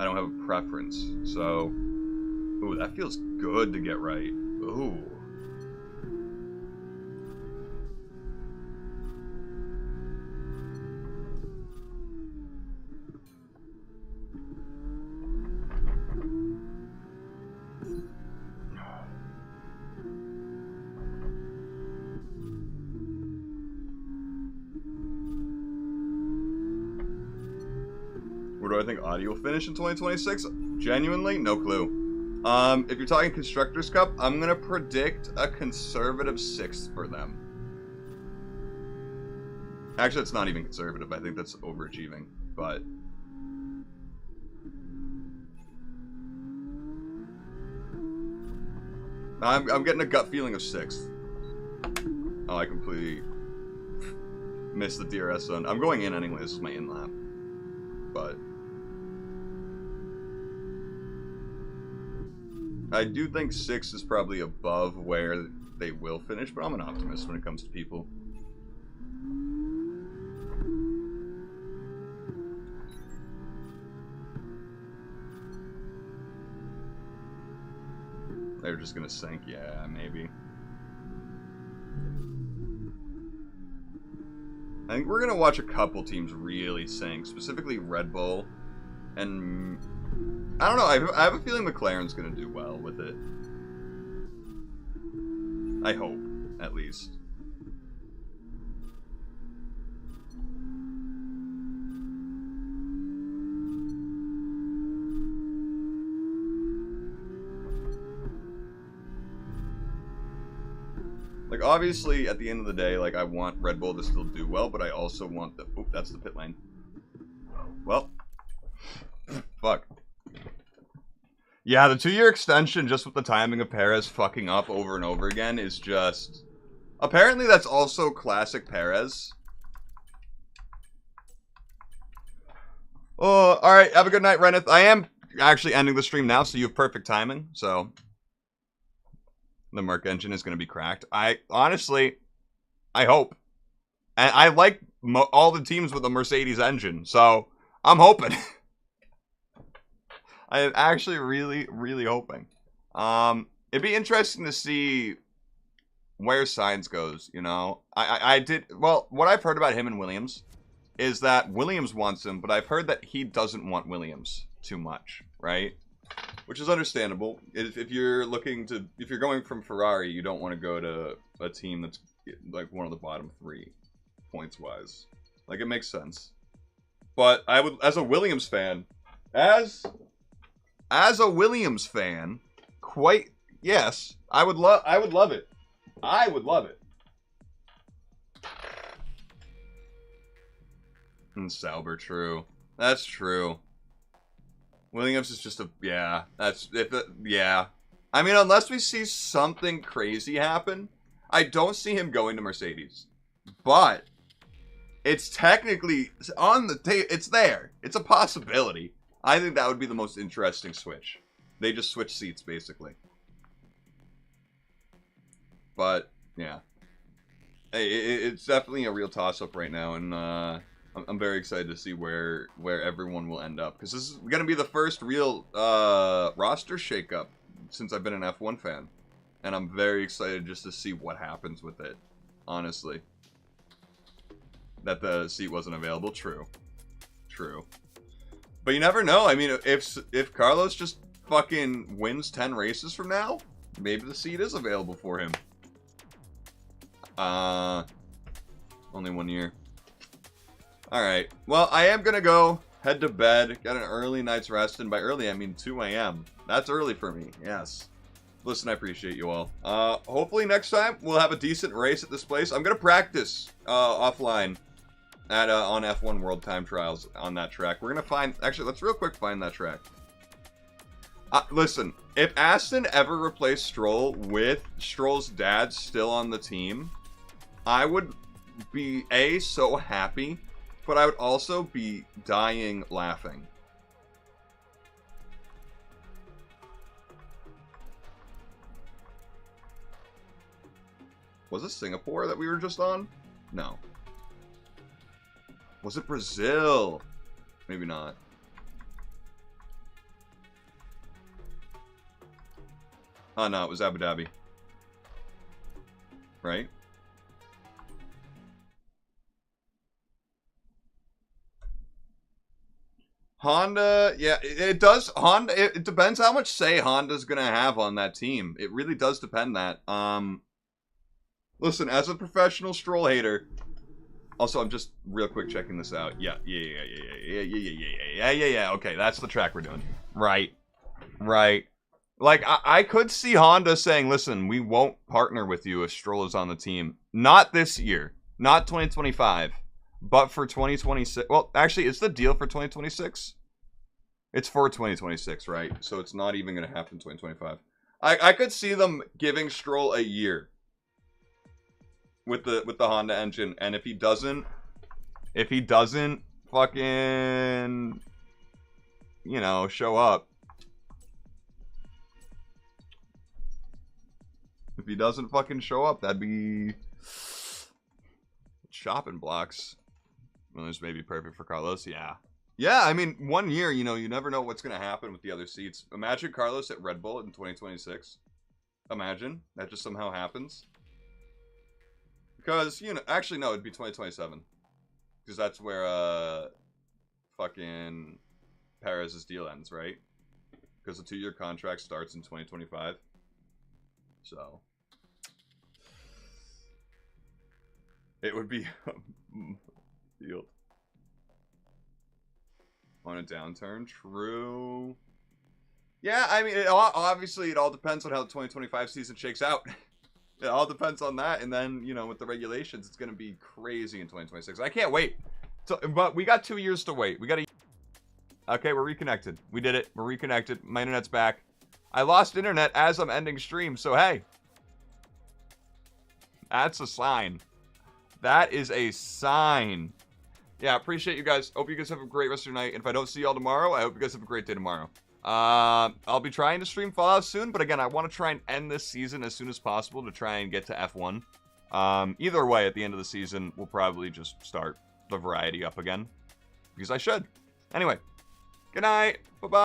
I don't have a preference, so... Ooh, that feels good to get right. Ooh. Where do I think Audi will finish in 2026? Genuinely, no clue. If you're talking Constructors' Cup, I'm gonna predict a conservative 6th for them. Actually, it's not even conservative. I think that's overachieving, but... I'm getting a gut feeling of 6th. Oh, I completely missed the DRS zone. I'm going in anyway. This is my in lap. But... I do think 6 is probably above where they will finish, but I'm an optimist when it comes to people. They're just gonna sink, yeah, maybe. I think we're gonna watch a couple teams really sink, specifically Red Bull, and I don't know, I have a feeling McLaren's gonna do well with it. I hope, at least. Like, obviously, at the end of the day, like, I want Red Bull to still do well, but I also want the... Oop, that's the pit lane. Well. Fuck. Yeah, the 2-year extension, just with the timing of Perez fucking up over and over again, is just... Apparently, that's also classic Perez. Oh, alright, have a good night, Reneth. I am actually ending the stream now, so you have perfect timing, so... the Merc engine is going to be cracked. I honestly, I hope. And I like all the teams with the Mercedes engine, so I'm hoping. I am actually really, really hoping. It'd be interesting to see where Sainz goes, you know. Well, what I've heard about him and Williams is that Williams wants him, but I've heard that he doesn't want Williams too much, right? Which is understandable. If you're going from Ferrari, you don't want to go to a team that's like one of the bottom 3 points wise. Like, it makes sense. But I would, as a Williams fan, as a Williams fan, yes, I would love it. I would love it. And Sauber, true. That's true. Williams is just yeah. I mean, unless we see something crazy happen, I don't see him going to Mercedes. But it's technically on the table. It's there. It's a possibility. I think that would be the most interesting switch. They just switch seats, basically. But yeah, it's definitely a real toss-up right now, and I'm very excited to see where everyone will end up, because this is going to be the first real roster shakeup since I've been an F1 fan, and I'm very excited just to see what happens with it. Honestly, that the seat wasn't available, true, but you never know. I mean, if Carlos just fucking wins 10 races from now, maybe the seat is available for him. Only 1 year. Alright. Well, I am gonna go head to bed. Got an early night's rest, and by early I mean 2 a.m. That's early for me, yes. Listen, I appreciate you all. Hopefully next time we'll have a decent race at this place. I'm gonna practice offline at on F1 World Time Trials on that track. We're gonna find, actually, let's real quick find that track. Listen, if Aston ever replaced Stroll with Stroll's dad still on the team, I would be so happy, but I would also be dying laughing. Was it Singapore that we were just on? No. Was it Brazil? Maybe not. Oh no, it was Abu Dhabi. Right? Honda, yeah, it does. Honda, it depends how much say Honda's gonna have on that team. It really does depend that. Listen, as a professional Stroll hater, also I'm just real quick checking this out. Yeah. Okay, that's the track we're doing. Right. Like, I could see Honda saying, listen, we won't partner with you if Stroll is on the team. Not this year. Not 2025. But for 2026, well, actually, is the deal for 2026? It's for 2026, right? So it's not even going to happen in 2025. I could see them giving Stroll a year with the Honda engine, and if he doesn't fucking, you know, show up. If he doesn't fucking show up, that'd be shopping blocks. Well, this may be perfect for Carlos. Yeah, I mean, 1 year, you know, you never know what's going to happen with the other seats. Imagine Carlos at Red Bull in 2026. Imagine that just somehow happens. Because, you know, actually, no, it'd be 2027. Because that's where, fucking Perez's deal ends, right? Because the 2-year contract starts in 2025. So it would be field on a downturn. True. Yeah, I mean, obviously it all depends on how the 2025 season shakes out. It all depends on that, and then, you know, with the regulations, it's going to be crazy in 2026. I can't wait. So, but we got 2 years to wait. We got Okay, we're reconnected. We did it. We're reconnected. My internet's back. I lost internet as I'm ending stream, so hey. That's a sign. That is a sign. Yeah, appreciate you guys. Hope you guys have a great rest of your night. And if I don't see y'all tomorrow, I hope you guys have a great day tomorrow. I'll be trying to stream Fallout soon, but again, I want to try and end this season as soon as possible to try and get to F1. Either way, at the end of the season, we'll probably just start the variety up again. Because I should. Anyway, good night. Bye-bye.